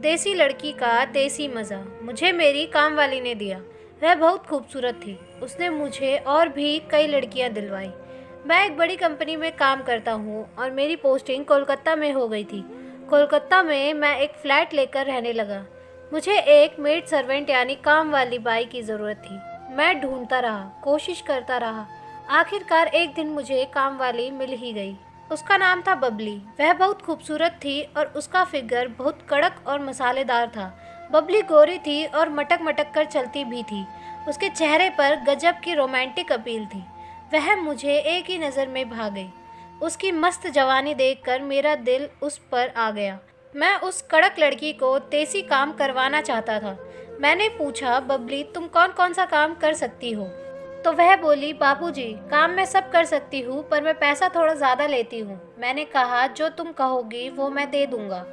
देसी लड़की का देसी मज़ा मुझे मेरी कामवाली ने दिया। वह बहुत खूबसूरत थी। उसने मुझे और भी कई लड़कियां दिलवाई। मैं एक बड़ी कंपनी में काम करता हूँ और मेरी पोस्टिंग कोलकाता में हो गई थी। कोलकाता में मैं एक फ़्लैट लेकर रहने लगा। मुझे एक मेड सर्वेंट यानी काम वाली बाई की ज़रूरत थी। मैं ढूंढता रहा, कोशिश करता रहा। आखिरकार एक दिन मुझे काम वाली मिल ही गई। उसका नाम था बबली। वह बहुत खूबसूरत थी और उसका फिगर बहुत कड़क और मसालेदार था। बबली गोरी थी और मटक मटक कर चलती भी थी। उसके चेहरे पर गजब की रोमांटिक अपील थी। वह मुझे एक ही नज़र में भा गई। उसकी मस्त जवानी देखकर मेरा दिल उस पर आ गया। मैं उस कड़क लड़की को देसी काम करवाना चाहता था। मैंने पूछा, बबली तुम कौन कौन सा काम कर सकती हो? तो वह बोली, बाबूजी काम मैं सब कर सकती हूँ पर मैं पैसा थोड़ा ज़्यादा लेती हूँ। मैंने कहा, जो तुम कहोगी वो मैं दे दूँगा।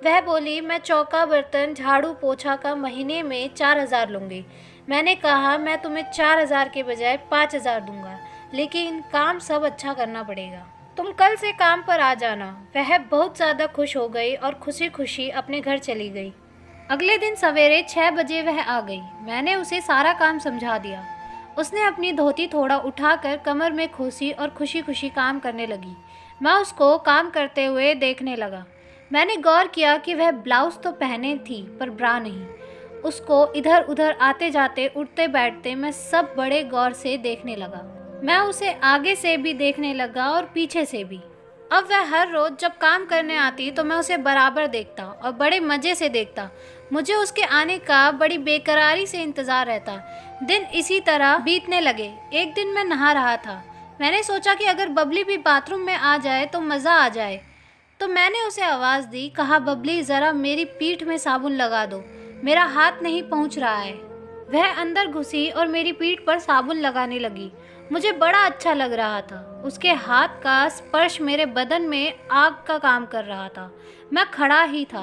वह बोली, मैं चौका बर्तन झाड़ू पोछा का महीने में 4,000 लूँगी। मैंने कहा, मैं तुम्हें 4,000 के बजाय 5,000 दूँगा, लेकिन काम सब अच्छा करना पड़ेगा। तुम कल से काम पर आ जाना। वह बहुत ज़्यादा खुश हो गई और खुशी खुशी अपने घर चली गई। अगले दिन सवेरे 6 बजे वह आ गई। मैंने उसे सारा काम समझा दिया। उसने अपनी धोती थोड़ा उठाकर कमर में खोसी और खुशी खुशी काम करने लगी। मैं उसको काम करते हुए देखने लगा। मैंने गौर किया कि वह ब्लाउज़ तो पहने थी पर ब्रा नहीं। उसको इधर उधर आते जाते उठते बैठते मैं सब बड़े गौर से देखने लगा। मैं उसे आगे से भी देखने लगा और पीछे से भी। अब वह हर रोज़ जब काम करने आती तो मैं उसे बराबर देखता और बड़े मज़े से देखता। मुझे उसके आने का बड़ी बेकरारी से इंतज़ार रहता। दिन इसी तरह बीतने लगे। एक दिन मैं नहा रहा था। मैंने सोचा कि अगर बबली भी बाथरूम में आ जाए तो मज़ा आ जाए। तो मैंने उसे आवाज़ दी, कहा, बबली ज़रा मेरी पीठ में साबुन लगा दो, मेरा हाथ नहीं पहुंच रहा है। वह अंदर घुसी और मेरी पीठ पर साबुन लगाने लगी। मुझे बड़ा अच्छा लग रहा था। उसके हाथ का स्पर्श मेरे बदन में आग का काम कर रहा था। मैं खड़ा ही था,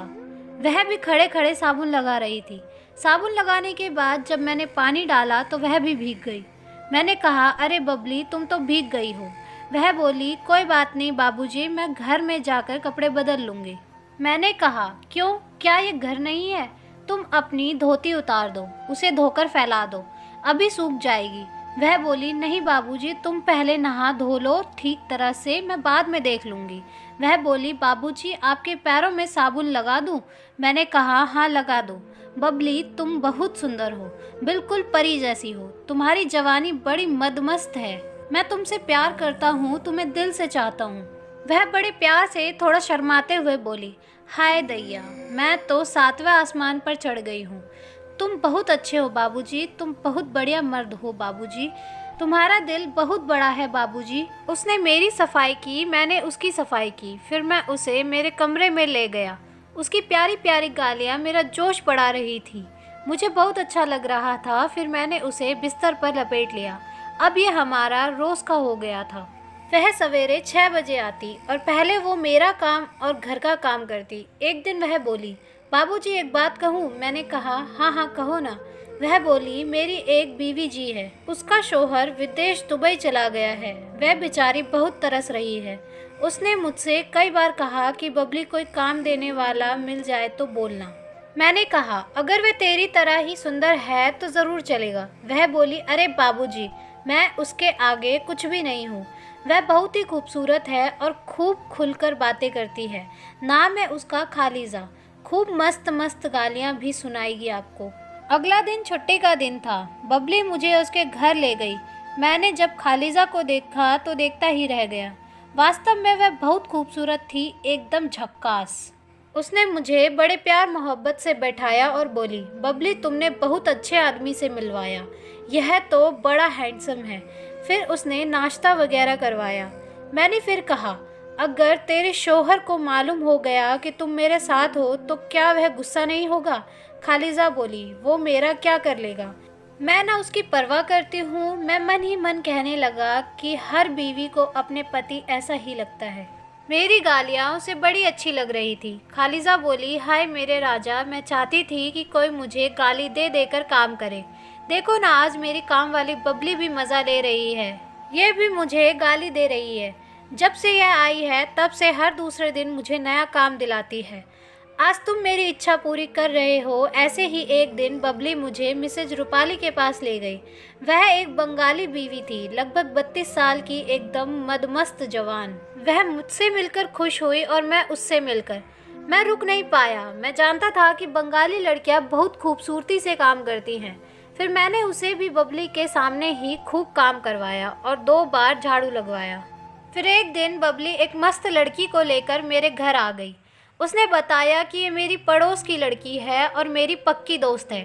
वह भी खड़े खड़े साबुन लगा रही थी। साबुन लगाने के बाद जब मैंने पानी डाला तो वह भी भीग गई। मैंने कहा, अरे बबली तुम तो भीग गई हो। वह बोली, कोई बात नहीं बाबूजी, मैं घर में जाकर कपड़े बदल लूँगी। मैंने कहा, क्यों, क्या ये घर नहीं है? तुम अपनी धोती उतार दो, उसे धोकर फैला दो, अभी सूख जाएगी। वह बोली, नहीं बाबूजी, तुम पहले नहा धो लो ठीक तरह से, मैं बाद में देख लूँगी। वह बोली, बाबूजी आपके पैरों में साबुन लगा दूँ? मैंने कहा, हाँ लगा दो। बबली तुम बहुत सुंदर हो, बिल्कुल परी जैसी हो। तुम्हारी जवानी बड़ी मदमस्त है। मैं तुमसे प्यार करता हूँ, तुम्हें दिल से चाहता हूँ। वह बड़े प्यार से थोड़ा शर्माते हुए बोली, हाय दैया, मैं तो 7वें आसमान पर चढ़ गई हूँ। तुम बहुत अच्छे हो बाबूजी, तुम बहुत बढ़िया मर्द हो बाबूजी, तुम्हारा दिल बहुत बड़ा है बाबूजी। उसने मेरी सफाई की, मैंने उसकी सफाई की। फिर मैं उसे मेरे कमरे में ले गया। उसकी प्यारी प्यारी गालियाँ मेरा जोश बढ़ा रही थी। मुझे बहुत अच्छा लग रहा था। फिर मैंने उसे बिस्तर पर लपेट लिया। अब ये हमारा रोज़ का हो गया था। वह सवेरे 6 बजे आती और पहले वो मेरा काम और घर का काम करती। एक दिन वह बोली, बाबूजी एक बात कहूँ? मैंने कहा, हाँ हाँ कहो ना। वह बोली, मेरी एक बीवी जी है, उसका शौहर विदेश दुबई चला गया है। वह बेचारी बहुत तरस रही है। उसने मुझसे कई बार कहा कि बबली कोई काम देने वाला मिल जाए तो बोलना। मैंने कहा, अगर वह तेरी तरह ही सुंदर है तो ज़रूर चलेगा। वह बोली, अरे बाबूजी, मैं उसके आगे कुछ भी नहीं हूँ। वह बहुत ही खूबसूरत है और खूब खुलकर बातें करती है। नाम है उसका खालिजा। खूब मस्त मस्त गालियाँ भी सुनाएगी आपको। अगला दिन छुट्टी का दिन था। बबली मुझे उसके घर ले गई। मैंने जब खालिजा को देखा तो देखता ही रह गया। वास्तव में वह बहुत खूबसूरत थी, एकदम झक्कास। उसने मुझे बड़े प्यार मोहब्बत से बैठाया और बोली, बबली तुमने बहुत अच्छे आदमी से मिलवाया, यह तो बड़ा हैंडसम है। फिर उसने नाश्ता वगैरह करवाया। मैंने फिर कहा, अगर तेरे शौहर को मालूम हो गया कि तुम मेरे साथ हो तो क्या वह गुस्सा नहीं होगा? खालिजा बोली, वो मेरा क्या कर लेगा, मैं ना उसकी परवाह करती हूँ। मैं मन ही मन कहने लगा कि हर बीवी को अपने पति ऐसा ही लगता है। मेरी गालियाँ उसे बड़ी अच्छी लग रही थी। खालिजा बोली, हाय मेरे राजा, मैं चाहती थी कि कोई मुझे गाली दे देकर काम करे। देखो ना, आज मेरी काम वाली बबली भी मज़ा ले रही है, ये भी मुझे गाली दे रही है। जब से यह आई है तब से हर दूसरे दिन मुझे नया काम दिलाती है। आज तुम मेरी इच्छा पूरी कर रहे हो। ऐसे ही एक दिन बबली मुझे मिसेज रूपाली के पास ले गई। वह एक बंगाली बीवी थी, लगभग 32 साल की, एकदम मदमस्त जवान। वह मुझसे मिलकर खुश हुई और मैं उससे मिलकर। मैं रुक नहीं पाया। मैं जानता था कि बंगाली लड़कियां बहुत खूबसूरती से काम करती हैं। फिर मैंने उसे भी बबली के सामने ही खूब काम करवाया और 2 बार झाड़ू लगवाया। फिर एक दिन बबली एक मस्त लड़की को लेकर मेरे घर आ गई। उसने बताया कि ये मेरी पड़ोस की लड़की है और मेरी पक्की दोस्त है।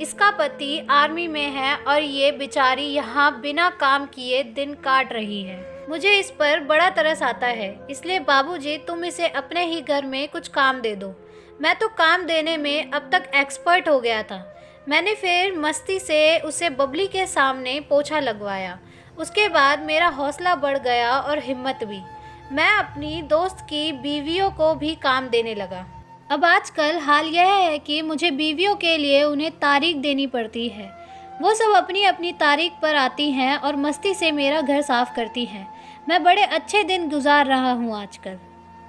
इसका पति आर्मी में है और ये बेचारी यहाँ बिना काम किए दिन काट रही है। मुझे इस पर बड़ा तरस आता है, इसलिए बाबूजी तुम इसे अपने ही घर में कुछ काम दे दो। मैं तो काम देने में अब तक एक्सपर्ट हो गया था। मैंने फिर मस्ती से उसे बबली के सामने पोछा लगवाया। उसके बाद मेरा हौसला बढ़ गया और हिम्मत भी। मैं अपनी दोस्त की बीवियों को भी काम देने लगा। अब आजकल हाल यह है कि मुझे बीवियों के लिए उन्हें तारीख देनी पड़ती है। वो सब अपनी अपनी तारीख पर आती हैं और मस्ती से मेरा घर साफ करती हैं। मैं बड़े अच्छे दिन गुजार रहा हूँ आजकल।